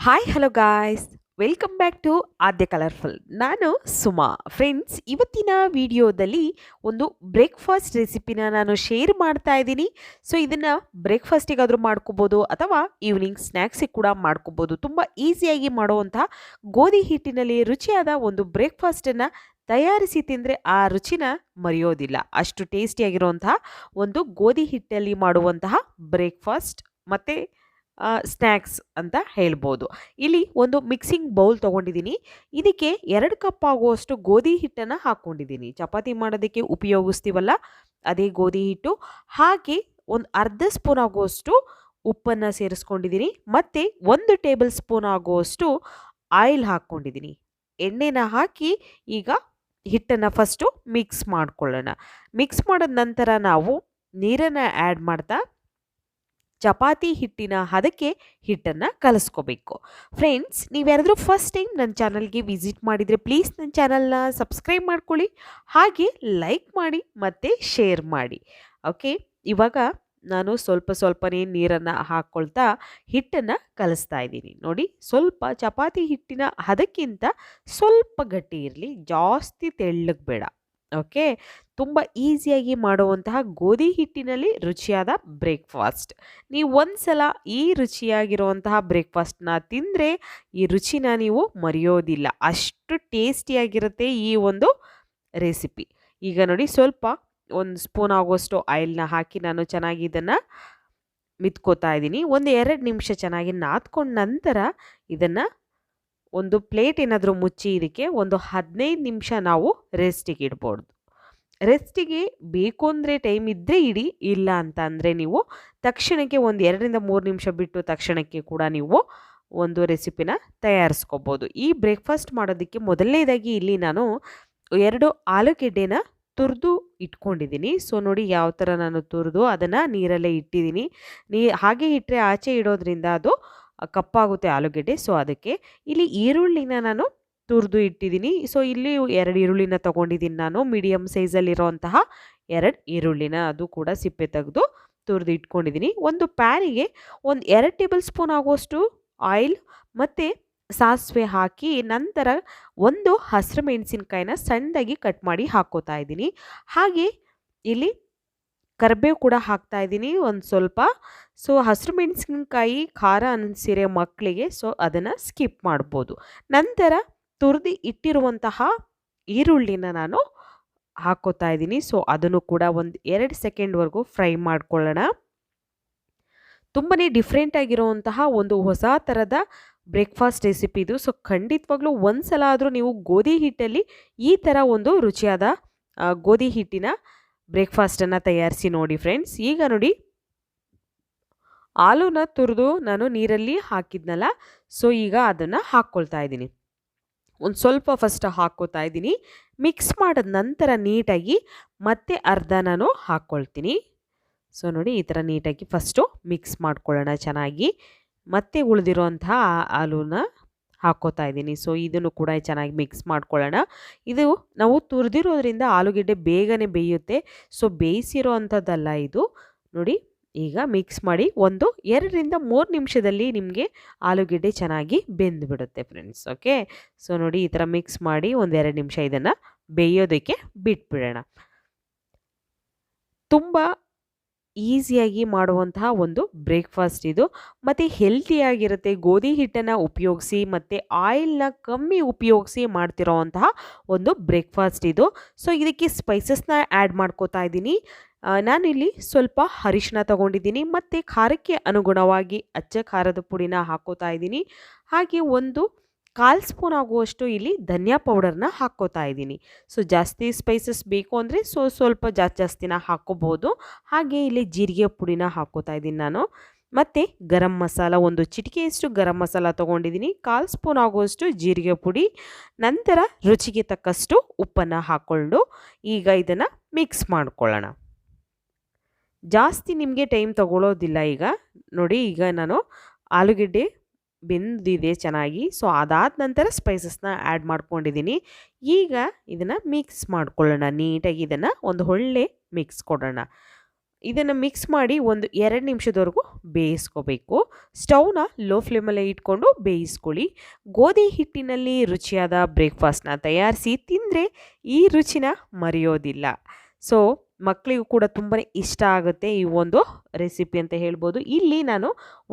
Hi hello guys, welcome back to Aadya colourful. ನಾನು Suma. Friends, ಇವತ್ತಿನ ವಿಡಿಯೋದಲ್ಲಿ ಒಂದು ಬ್ರೇಕ್ಫಾಸ್ಟ್ ರೆಸಿಪಿನ ನಾನು ಶೇರ್ ಮಾಡ್ತಾ ಇದ್ದೀನಿ. ಸೊ ಇದನ್ನು ಬ್ರೇಕ್ಫಾಸ್ಟಿಗಾದರೂ ಮಾಡ್ಕೋಬೋದು ಅಥವಾ ಈವ್ನಿಂಗ್ ಸ್ನ್ಯಾಕ್ಸಿಗೆ ಕೂಡ ಮಾಡ್ಕೋಬೋದು. ತುಂಬ ಈಸಿಯಾಗಿ ಮಾಡುವಂತಹ ಗೋಧಿ ಹಿಟ್ಟಿನಲ್ಲಿ ರುಚಿಯಾದ ಒಂದು ಬ್ರೇಕ್ಫಾಸ್ಟನ್ನು ತಯಾರಿಸಿ ತಿಂದರೆ ಆ ರುಚಿನ ಮರೆಯೋದಿಲ್ಲ. ಅಷ್ಟು ಟೇಸ್ಟಿಯಾಗಿರುವಂತಹ ಒಂದು ಗೋಧಿ ಹಿಟ್ಟಲ್ಲಿ ಮಾಡುವಂತಹ ಬ್ರೇಕ್ಫಾಸ್ಟ್ ಮತ್ತು ಸ್ನ್ಯಾಕ್ಸ್ ಅಂತ ಹೇಳ್ಬೋದು. ಇಲ್ಲಿ ಒಂದು ಮಿಕ್ಸಿಂಗ್ ಬೌಲ್ ತೊಗೊಂಡಿದ್ದೀನಿ. ಇದಕ್ಕೆ 2 ಕಪ್ ಆಗುವಷ್ಟು ಗೋಧಿ ಹಿಟ್ಟನ್ನು ಹಾಕ್ಕೊಂಡಿದ್ದೀನಿ. ಚಪಾತಿ ಮಾಡೋದಕ್ಕೆ ಉಪಯೋಗಿಸ್ತೀವಲ್ಲ ಅದೇ ಗೋಧಿ ಹಿಟ್ಟು. ಹಾಗೆ ಒಂದು ಅರ್ಧ ಸ್ಪೂನ್ ಆಗುವಷ್ಟು ಉಪ್ಪನ್ನು ಸೇರಿಸ್ಕೊಂಡಿದ್ದೀನಿ. ಮತ್ತು 1 ಟೇಬಲ್ ಸ್ಪೂನ್ ಆಗುವಷ್ಟು ಆಯಿಲ್ ಹಾಕ್ಕೊಂಡಿದ್ದೀನಿ. ಎಣ್ಣೆನ ಹಾಕಿ ಈಗ ಹಿಟ್ಟನ್ನು ಫಸ್ಟು ಮಿಕ್ಸ್ ಮಾಡ್ಕೊಳ್ಳೋಣ. ಮಿಕ್ಸ್ ಮಾಡಿದ ನಂತರ ನಾವು ನೀರನ್ನು ಆ್ಯಡ್ ಮಾಡ್ತಾ ಚಪಾತಿ ಹಿಟ್ಟಿನ ಹದಕ್ಕೆ ಹಿಟ್ಟನ್ನು ಕಲಿಸ್ಕೋಬೇಕು. ಫ್ರೆಂಡ್ಸ್, ನೀವ್ಯಾರಾದರೂ ಫಸ್ಟ್ ಟೈಮ್ ನನ್ನ ಚಾನಲ್ಗೆ ವಿಸಿಟ್ ಮಾಡಿದರೆ ಪ್ಲೀಸ್ ನನ್ನ ಚಾನಲ್ನ ಸಬ್ಸ್ಕ್ರೈಬ್ ಮಾಡ್ಕೊಳ್ಳಿ, ಹಾಗೆ ಲೈಕ್ ಮಾಡಿ ಮತ್ತು ಶೇರ್ ಮಾಡಿ. ಓಕೆ, ಇವಾಗ ನಾನು ಸ್ವಲ್ಪನೇ ನೀರನ್ನು ಹಾಕ್ಕೊಳ್ತಾ ಹಿಟ್ಟನ್ನು ಕಲಿಸ್ತಾ ಇದ್ದೀನಿ. ನೋಡಿ, ಸ್ವಲ್ಪ ಚಪಾತಿ ಹಿಟ್ಟಿನ ಹದಕ್ಕಿಂತ ಸ್ವಲ್ಪ ಗಟ್ಟಿ ಇರಲಿ, ಜಾಸ್ತಿ ತೆಳ್ಳಗೆ ಬೇಡ. ಓಕೆ, ತುಂಬ ಈಸಿಯಾಗಿ ಮಾಡುವಂತಹ ಗೋಧಿ ಹಿಟ್ಟಿನಲ್ಲಿ ರುಚಿಯಾದ ಬ್ರೇಕ್ಫಾಸ್ಟ್. ನೀವು ಒಂದ್ಸಲ ಈ ರುಚಿಯಾಗಿರುವಂತಹ ಬ್ರೇಕ್ಫಾಸ್ಟ್ನ ತಿಂದರೆ ಈ ರುಚಿನ ನೀವು ಮರೆಯೋದಿಲ್ಲ. ಅಷ್ಟು ಟೇಸ್ಟಿಯಾಗಿರುತ್ತೆ ಈ ಒಂದು ರೆಸಿಪಿ. ಈಗ ನೋಡಿ, ಸ್ವಲ್ಪ 1 ಸ್ಪೂನ್ ಆಗುವಷ್ಟು ಆಯಿಲ್ನ ಹಾಕಿ ನಾನು ಚೆನ್ನಾಗಿ ಇದನ್ನು ಮಿತ್ಕೋತಾ ಇದ್ದೀನಿ. 1-2 ನಿಮಿಷ ಚೆನ್ನಾಗಿ ನಾದ್ಕೊಂಡ ನಂತರ ಇದನ್ನು ಒಂದು ಪ್ಲೇಟ್ ಏನಾದರೂ ಮುಚ್ಚಿ ಇದಕ್ಕೆ ಒಂದು 15 ನಿಮಿಷ ನಾವು ರೆಸ್ಟಿಗೆ ಇಡ್ಬೋದು. ರೆಸ್ಟಿಗೆ ಬೇಕು ಅಂದರೆ ಟೈಮ್ ಇದ್ದರೆ ಇಡಿ, ಇಲ್ಲ ಅಂತ ಅಂದರೆ ನೀವು ತಕ್ಷಣಕ್ಕೆ ಒಂದು 2-3 ನಿಮಿಷ ಬಿಟ್ಟು ತಕ್ಷಣಕ್ಕೆ ಕೂಡ ನೀವು ಒಂದು ರೆಸಿಪಿನ ತಯಾರಿಸ್ಕೋಬೋದು. ಈ ಬ್ರೇಕ್ಫಾಸ್ಟ್ ಮಾಡೋದಕ್ಕೆ ಮೊದಲನೇದಾಗಿ ಇಲ್ಲಿ ನಾನು 2 ಆಲೂಗೆಡ್ಡೆನ ತುರಿದು ಇಟ್ಕೊಂಡಿದ್ದೀನಿ. ಸೊ ನೋಡಿ, ಯಾವ ಥರ ನಾನು ತುರಿದು ಅದನ್ನು ನೀರಲ್ಲೇ ಇಟ್ಟಿದ್ದೀನಿ. ಹಾಗೆ ಇಟ್ಟರೆ ಆಚೆ ಇಡೋದ್ರಿಂದ ಅದು ಕಪ್ಪಾಗುತ್ತೆ ಆಲೂಗೆಡ್ಡೆ. ಸೊ ಅದಕ್ಕೆ ಇಲ್ಲಿ ಈರುಳ್ಳಿನ ನಾನು ತುರಿದು ಇಟ್ಟಿದ್ದೀನಿ. ಸೊ ಇಲ್ಲಿ 2 ಈರುಳ್ಳಿನ ತೊಗೊಂಡಿದ್ದೀನಿ ನಾನು. ಮೀಡಿಯಮ್ ಸೈಜಲ್ಲಿರೋಂತಹ 2 ಈರುಳ್ಳಿನ, ಅದು ಕೂಡ ಸಿಪ್ಪೆ ತೆಗೆದು ತುರಿದು ಇಟ್ಕೊಂಡಿದ್ದೀನಿ. ಒಂದು ಪ್ಯಾನಿಗೆ 2 ಟೇಬಲ್ ಸ್ಪೂನ್ ಆಗುವಷ್ಟು ಆಯಿಲ್ ಮತ್ತು ಸಾಸಿವೆ ಹಾಕಿ ನಂತರ 1 ಹಸಿರು ಮೆಣಸಿನ್ಕಾಯಿನ ಸಣ್ಣದಾಗಿ ಕಟ್ ಮಾಡಿ ಹಾಕ್ಕೋತಾ ಇದ್ದೀನಿ. ಹಾಗೆ ಇಲ್ಲಿ ಕರಿಬೇವು ಕೂಡ ಹಾಕ್ತಾ ಇದ್ದೀನಿ ಒಂದು ಸ್ವಲ್ಪ. ಸೊ ಹಸಿರು ಮೆಣಸಿನ್ಕಾಯಿ ಖಾರ ಅನಿಸಿರೋ ಮಕ್ಕಳಿಗೆ ಸೊ ಅದನ್ನು ಸ್ಕಿಪ್ ಮಾಡ್ಬೋದು. ನಂತರ ತುರಿದು ಇಟ್ಟಿರುವಂತಹ ಈರುಳ್ಳಿನ ನಾನು ಹಾಕ್ಕೋತಾ ಇದ್ದೀನಿ. ಸೊ ಅದನ್ನು ಕೂಡ 2 ಸೆಕೆಂಡ್ವರೆಗೂ ಫ್ರೈ ಮಾಡ್ಕೊಳ್ಳೋಣ. ತುಂಬಾ ಡಿಫ್ರೆಂಟ್ ಆಗಿರುವಂತಹ ಒಂದು ಹೊಸ ಥರದ ಬ್ರೇಕ್ಫಾಸ್ಟ್ ರೆಸಿಪಿ ಇದು. ಸೊ ಖಂಡಿತವಾಗ್ಲೂ ಒಂದು ಸಲ ಆದರೂ ನೀವು ಗೋಧಿ ಹಿಟ್ಟಲ್ಲಿ ಈ ಥರ ಒಂದು ರುಚಿಯಾದ ಗೋಧಿ ಹಿಟ್ಟಿನ ಬ್ರೇಕ್ಫಾಸ್ಟನ್ನು ತಯಾರಿಸಿ ನೋಡಿ ಫ್ರೆಂಡ್ಸ್. ಈಗ ನೋಡಿ, ಆಲೂನ ತುರಿದು ನಾನು ನೀರಲ್ಲಿ ಹಾಕಿದ್ನಲ್ಲ, ಸೊ ಈಗ ಅದನ್ನು ಹಾಕ್ಕೊಳ್ತಾ ಇದ್ದೀನಿ. ಒಂದು ಸ್ವಲ್ಪ ಫಸ್ಟ್ ಹಾಕ್ಕೋತಾ ಇದ್ದೀನಿ. ಮಿಕ್ಸ್ ಮಾಡಿದ ನಂತರ ನೀಟಾಗಿ ಮತ್ತೆ ಅರ್ಧ ನಾನು ಹಾಕ್ಕೊಳ್ತೀನಿ. ಸೊ ನೋಡಿ, ಈ ಥರ ನೀಟಾಗಿ ಫಸ್ಟು ಮಿಕ್ಸ್ ಮಾಡ್ಕೊಳ್ಳೋಣ ಚೆನ್ನಾಗಿ. ಮತ್ತೆ ಉಳಿದಿರೋಂತಹ ಆಲೂನ ಹಾಕ್ಕೋತಾ ಇದ್ದೀನಿ. ಸೊ ಇದನ್ನು ಕೂಡ ಚೆನ್ನಾಗಿ ಮಿಕ್ಸ್ ಮಾಡ್ಕೊಳ್ಳೋಣ. ಇದು ನಾವು ತುರಿದಿರೋದ್ರಿಂದ ಆಲೂಗೆಡ್ಡೆ ಬೇಗನೆ ಬೇಯುತ್ತೆ. ಸೊ ಬೇಯಿಸಿರೋ ಅಂಥದ್ದಲ್ಲ ಇದು. ನೋಡಿ, ಈಗ ಮಿಕ್ಸ್ ಮಾಡಿ 2-3 ನಿಮಿಷದಲ್ಲಿ ನಿಮಗೆ ಆಲೂಗೆಡ್ಡೆ ಚೆನ್ನಾಗಿ ಬೆಂದುಬಿಡುತ್ತೆ ಫ್ರೆಂಡ್ಸ್. ಓಕೆ, ಸೊ ನೋಡಿ, ಈ ಥರ ಮಿಕ್ಸ್ ಮಾಡಿ 1-2 ನಿಮಿಷ ಇದನ್ನು ಬೇಯೋದಕ್ಕೆ ಬಿಟ್ಬಿಡೋಣ. ತುಂಬ ಈಸಿಯಾಗಿ ಮಾಡುವಂತಹ ಒಂದು ಬ್ರೇಕ್ಫಾಸ್ಟ್ ಇದು, ಮತ್ತು ಹೆಲ್ತಿಯಾಗಿರುತ್ತೆ. ಗೋಧಿ ಹಿಟ್ಟನ್ನು ಉಪಯೋಗಿಸಿ ಮತ್ತು ಆಯಿಲ್ನ ಕಮ್ಮಿ ಉಪಯೋಗಿಸಿ ಮಾಡ್ತಿರೋವಂತಹ ಒಂದು ಬ್ರೇಕ್ಫಾಸ್ಟ್ ಇದು. ಸೊ ಇದಕ್ಕೆ ಸ್ಪೈಸಸ್ನ ಆ್ಯಡ್ ಮಾಡ್ಕೋತಾ ಇದ್ದೀನಿ. ನಾನಿಲ್ಲಿ ಸ್ವಲ್ಪ ಅರಿಶಿನ ತೊಗೊಂಡಿದ್ದೀನಿ ಮತ್ತು ಖಾರಕ್ಕೆ ಅನುಗುಣವಾಗಿ ಅಚ್ಚ ಖಾರದ ಪುಡಿನ ಹಾಕ್ಕೋತಾ ಇದ್ದೀನಿ. ಹಾಗೆ 1/4 ಸ್ಪೂನ್ ಆಗುವಷ್ಟು ಇಲ್ಲಿ ಧನಿಯಾ ಪೌಡರ್ನ ಹಾಕ್ಕೋತಾ ಇದ್ದೀನಿ. ಸೊ ಜಾಸ್ತಿ ಸ್ಪೈಸಸ್ ಬೇಕು ಅಂದರೆ ಸ್ವಲ್ಪ ಜಾಸ್ತಿನ ಹಾಕ್ಕೋಬೋದು. ಹಾಗೆ ಇಲ್ಲಿ ಜೀರಿಗೆ ಪುಡಿನ ಹಾಕ್ಕೋತಾ ಇದ್ದೀನಿ ನಾನು. ಮತ್ತು ಗರಂ ಮಸಾಲ, 1 ಚಿಟಿಕೆಯಷ್ಟು ಗರಂ ಮಸಾಲ ತೊಗೊಂಡಿದ್ದೀನಿ. 1/4 ಸ್ಪೂನ್ ಆಗುವಷ್ಟು ಜೀರಿಗೆ ಪುಡಿ, ನಂತರ ರುಚಿಗೆ ತಕ್ಕಷ್ಟು ಉಪ್ಪನ್ನು ಹಾಕ್ಕೊಂಡು ಈಗ ಇದನ್ನು ಮಿಕ್ಸ್ ಮಾಡ್ಕೊಳ್ಳೋಣ. ಜಾಸ್ತಿ ನಿಮಗೆ ಟೈಮ್ ತಗೊಳ್ಳೋದಿಲ್ಲ. ಈಗ ನೋಡಿ, ಈಗ ನಾನು ಆಲೂಗೆಡ್ಡೆ ಬೆಂದಿದೆ ಚೆನ್ನಾಗಿ. ಸೊ ಅದಾದ ನಂತರ ಸ್ಪೈಸಸ್ನ ಆ್ಯಡ್ ಮಾಡ್ಕೊಂಡಿದ್ದೀನಿ. ಈಗ ಇದನ್ನು ಮಿಕ್ಸ್ ಮಾಡ್ಕೊಳ್ಳೋಣ ನೀಟಾಗಿ. ಇದನ್ನು ಒಂದು ಒಳ್ಳೆ ಮಿಕ್ಸ್ ಕೊಡೋಣ. ಇದನ್ನು ಮಿಕ್ಸ್ ಮಾಡಿ ಒಂದು 2 ನಿಮಿಷದವರೆಗೂ ಬೇಯಿಸ್ಕೋಬೇಕು. ಸ್ಟವ್ನ ಲೋ ಫ್ಲೇಮಲ್ಲೇ ಇಟ್ಕೊಂಡು ಬೇಯಿಸ್ಕೊಳ್ಳಿ. ಗೋಧಿ ಹಿಟ್ಟಿನಲ್ಲಿ ರುಚಿಯಾದ ಬ್ರೇಕ್ಫಾಸ್ಟ್ನ ತಯಾರಿಸಿ ತಿಂದರೆ ಈ ರುಚಿನ ಮರೆಯೋದಿಲ್ಲ. ಸೊ ಮಕ್ಕಳಿಗೂ ಕೂಡ ತುಂಬಾ ಇಷ್ಟ ಆಗುತ್ತೆ ಈ ಒಂದು ರೆಸಿಪಿ ಅಂತ ಹೇಳ್ಬೋದು. ಇಲ್ಲಿ ನಾನು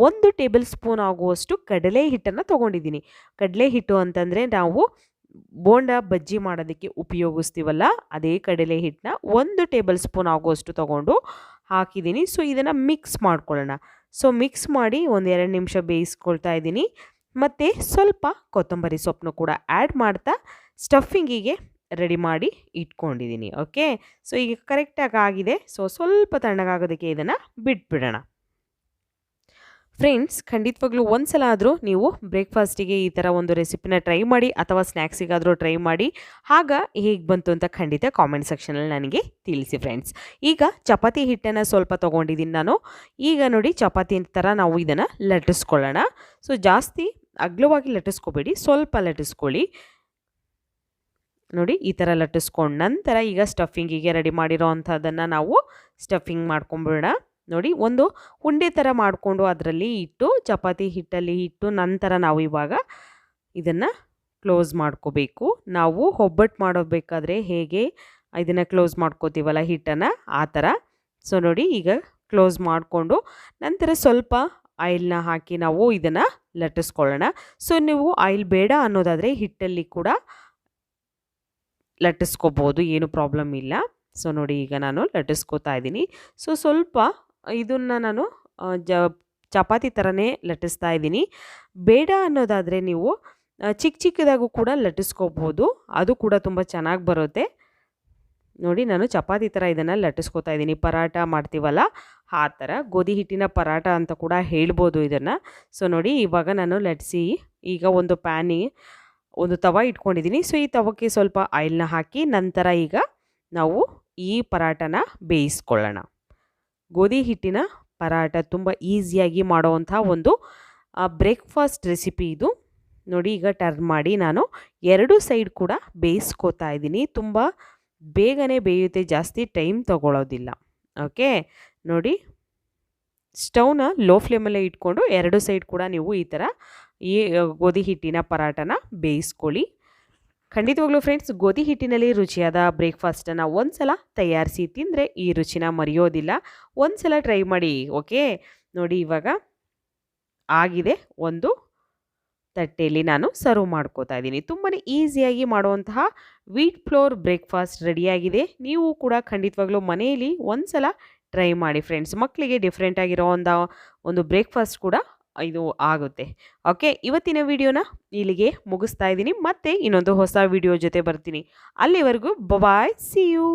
1 ಟೇಬಲ್ ಸ್ಪೂನ್ ಆಗುವಷ್ಟು ಕಡಲೆ ಹಿಟ್ಟನ್ನು ತೊಗೊಂಡಿದ್ದೀನಿ. ಕಡಲೆ ಹಿಟ್ಟು ಅಂತಂದರೆ ನಾವು ಬೋಂಡ ಬಜ್ಜಿ ಮಾಡೋದಕ್ಕೆ ಉಪಯೋಗಿಸ್ತೀವಲ್ಲ, ಅದೇ ಕಡಲೆ ಹಿಟ್ಟನ್ನ 1 ಟೇಬಲ್ ಸ್ಪೂನ್ ಆಗುವಷ್ಟು ತೊಗೊಂಡು ಹಾಕಿದ್ದೀನಿ. ಸೊ ಇದನ್ನು ಮಿಕ್ಸ್ ಮಾಡ್ಕೊಳ್ಳೋಣ. ಸೊ ಮಿಕ್ಸ್ ಮಾಡಿ ಒಂದು 2 ನಿಮಿಷ ಬೇಯಿಸ್ಕೊಳ್ತಾ ಇದ್ದೀನಿ. ಮತ್ತು ಸ್ವಲ್ಪ ಕೊತ್ತಂಬರಿ ಸೊಪ್ಪನ್ನು ಕೂಡ ಆ್ಯಡ್ ಮಾಡ್ತಾ ಸ್ಟಫಿಂಗಿಗೆ ರೆಡಿ ಮಾಡಿ ಇಟ್ಕೊಂಡಿದ್ದೀನಿ. ಓಕೆ, ಸೊ ಈಗ ಕರೆಕ್ಟಾಗಿ ಆಗಿದೆ. ಸೊ ಸ್ವಲ್ಪ ತಣ್ಣಗಾಗೋದಕ್ಕೆ ಇದನ್ನು ಬಿಟ್ಬಿಡೋಣ. ಫ್ರೆಂಡ್ಸ್, ಖಂಡಿತವಾಗ್ಲೂ ಒಂದು ಸಲ ಆದರೂ ನೀವು ಬ್ರೇಕ್ಫಾಸ್ಟಿಗೆ ಈ ಥರ ಒಂದು ರೆಸಿಪಿನ ಟ್ರೈ ಮಾಡಿ, ಅಥವಾ ಸ್ನ್ಯಾಕ್ಸಿಗಾದರೂ ಟ್ರೈ ಮಾಡಿ. ಆಗ ಹೇಗೆ ಬಂತು ಅಂತ ಖಂಡಿತ ಕಾಮೆಂಟ್ ಸೆಕ್ಷನಲ್ಲಿ ನನಗೆ ತಿಳಿಸಿ ಫ್ರೆಂಡ್ಸ್. ಈಗ ಚಪಾತಿ ಹಿಟ್ಟನ್ನು ಸ್ವಲ್ಪ ತೊಗೊಂಡಿದ್ದೀನಿ ನಾನು. ಈಗ ನೋಡಿ, ಚಪಾತಿ ಥರ ನಾವು ಇದನ್ನು ಲಟ್ಟಿಸ್ಕೊಳ್ಳೋಣ. ಸೊ ಜಾಸ್ತಿ ಅಗಲವಾಗಿ ಲಟ್ಟಿಸ್ಕೋಬೇಡಿ, ಸ್ವಲ್ಪ ಲಟ್ಟಿಸ್ಕೊಳ್ಳಿ. ನೋಡಿ, ಈ ಥರ ಲಟ್ಟಿಸ್ಕೊಂಡು ನಂತರ ಈಗ ಸ್ಟಫಿಂಗಿಗೆ ರೆಡಿ ಮಾಡಿರೋ ಅಂಥದ್ದನ್ನು ನಾವು ಸ್ಟಫಿಂಗ್ ಮಾಡ್ಕೊಂಬಿಡೋಣ. ನೋಡಿ, ಒಂದು ಉಂಡೆ ಥರ ಮಾಡಿಕೊಂಡು ಅದರಲ್ಲಿ ಇಟ್ಟು, ಚಪಾತಿ ಹಿಟ್ಟಲ್ಲಿ ಇಟ್ಟು, ನಂತರ ನಾವು ಇವಾಗ ಇದನ್ನು ಕ್ಲೋಸ್ ಮಾಡ್ಕೋಬೇಕು. ನಾವು ಒಬ್ಬಟ್ಟು ಮಾಡೋಬೇಕಾದ್ರೆ ಹೇಗೆ ಇದನ್ನು ಕ್ಲೋಸ್ ಮಾಡ್ಕೋತೀವಲ್ಲ ಹಿಟ್ಟನ್ನು, ಆ ಥರ. ಸೊ ನೋಡಿ, ಈಗ ಕ್ಲೋಸ್ ಮಾಡಿಕೊಂಡು ನಂತರ ಸ್ವಲ್ಪ ಆಯಿಲ್ನ ಹಾಕಿ ನಾವು ಇದನ್ನು ಲಟ್ಟಿಸ್ಕೊಳ್ಳೋಣ. ಸೊ ನೀವು ಆಯಿಲ್ ಬೇಡ ಅನ್ನೋದಾದರೆ ಹಿಟ್ಟಲ್ಲಿ ಕೂಡ ಲಟ್ಟಿಸ್ಕೋಬೋದು, ಏನು ಪ್ರಾಬ್ಲಮ್ ಇಲ್ಲ. ಸೊ ನೋಡಿ, ಈಗ ನಾನು ಲಟ್ಟಿಸ್ಕೋತಾ ಇದ್ದೀನಿ. ಸೊ ಸ್ವಲ್ಪ ಇದನ್ನು ನಾನು ಚಪಾತಿ ಥರನೇ ಲಟ್ಟಿಸ್ತಾ ಇದ್ದೀನಿ. ಬೇಡ ಅನ್ನೋದಾದರೆ ನೀವು ಚಿಕ್ಕ ಚಿಕ್ಕದಾಗೂ ಕೂಡ ಲಟ್ಟಿಸ್ಕೋಬೋದು, ಅದು ಕೂಡ ತುಂಬ ಚೆನ್ನಾಗಿ ಬರುತ್ತೆ. ನೋಡಿ, ನಾನು ಚಪಾತಿ ಥರ ಇದನ್ನು ಲಟ್ಟಿಸ್ಕೋತಾ ಇದ್ದೀನಿ. ಪರಾಟ ಮಾಡ್ತೀವಲ್ಲ ಆ ಥರ, ಗೋಧಿ ಹಿಟ್ಟಿನ ಪರಾಟ ಅಂತ ಕೂಡ ಹೇಳ್ಬೋದು ಇದನ್ನು. ಸೊ ನೋಡಿ, ಇವಾಗ ನಾನು ಲಟ್ಟಿಸಿ ಈಗ ಒಂದು ಒಂದು ತವ ಇಟ್ಕೊಂಡಿದ್ದೀನಿ. ಸೊ ಈ ತವಕ್ಕೆ ಸ್ವಲ್ಪ ಆಯಿಲ್ನ ಹಾಕಿ ನಂತರ ಈಗ ನಾವು ಈ ಪರಾಟನ ಬೇಯಿಸ್ಕೊಳ್ಳೋಣ. ಗೋಧಿ ಹಿಟ್ಟಿನ ಪರಾಟ ತುಂಬ ಈಸಿಯಾಗಿ ಮಾಡೋವಂಥ ಒಂದು ಬ್ರೇಕ್ಫಾಸ್ಟ್ ರೆಸಿಪಿ ಇದು. ನೋಡಿ, ಈಗ ಟರ್ನ್ ಮಾಡಿ ನಾನು 2 ಸೈಡ್ ಕೂಡ ಬೇಯಿಸ್ಕೋತಾ ಇದ್ದೀನಿ. ತುಂಬ ಬೇಗನೆ ಬೇಯುತ್ತೆ, ಜಾಸ್ತಿ ಟೈಮ್ ತಗೊಳ್ಳೋದಿಲ್ಲ. ಓಕೆ, ನೋಡಿ, ಸ್ಟವ್ನ ಲೋ ಫ್ಲೇಮಲ್ಲೇ ಇಟ್ಕೊಂಡು 2 ಸೈಡ್ ಕೂಡ ನೀವು ಈ ಥರ ಈ ಗೋಧಿ ಹಿಟ್ಟಿನ ಪರಾಟನ ಬೇಯಿಸ್ಕೊಳ್ಳಿ. ಖಂಡಿತವಾಗ್ಲೂ ಫ್ರೆಂಡ್ಸ್, ಗೋಧಿ ಹಿಟ್ಟಿನಲ್ಲಿ ರುಚಿಯಾದ ಬ್ರೇಕ್ಫಾಸ್ಟನ್ನು ಒಂದು ಸಲ ತಯಾರಿಸಿ ತಿಂದರೆ ಈ ರುಚಿನ ಮರೆಯೋದಿಲ್ಲ. ಒಂದು ಸಲ ಟ್ರೈ ಮಾಡಿ. ಓಕೆ, ನೋಡಿ, ಇವಾಗ ಆಗಿದೆ. ಒಂದು ತಟ್ಟೆಯಲ್ಲಿ ನಾನು ಸರ್ವ್ ಮಾಡ್ಕೋತಾ ಇದ್ದೀನಿ. ತುಂಬಾ ಈಸಿಯಾಗಿ ಮಾಡುವಂತಹ ವೀಟ್ ಫ್ಲೋರ್ ಬ್ರೇಕ್ಫಾಸ್ಟ್ ರೆಡಿಯಾಗಿದೆ. ನೀವು ಕೂಡ ಖಂಡಿತವಾಗ್ಲೂ ಮನೆಯಲ್ಲಿ ಒಂದು ಸಲ ಟ್ರೈ ಮಾಡಿ ಫ್ರೆಂಡ್ಸ್. ಮಕ್ಕಳಿಗೆ ಡಿಫ್ರೆಂಟ್ ಆಗಿರೋ ಒಂದು ಬ್ರೇಕ್ಫಾಸ್ಟ್ ಕೂಡ ಇದು ಆಗುತ್ತೆ. ಓಕೆ, ಇವತ್ತಿನ ವಿಡಿಯೋನ ಇಲ್ಲಿಗೆ ಮುಗಿಸ್ತಾ ಇದ್ದೀನಿ. ಮತ್ತೆ ಇನ್ನೊಂದು ಹೊಸ ವಿಡಿಯೋ ಜೊತೆ ಬರ್ತೀನಿ. ಅಲ್ಲಿವರೆಗೂ ಬಾಯ್, ಸಿ ಯು.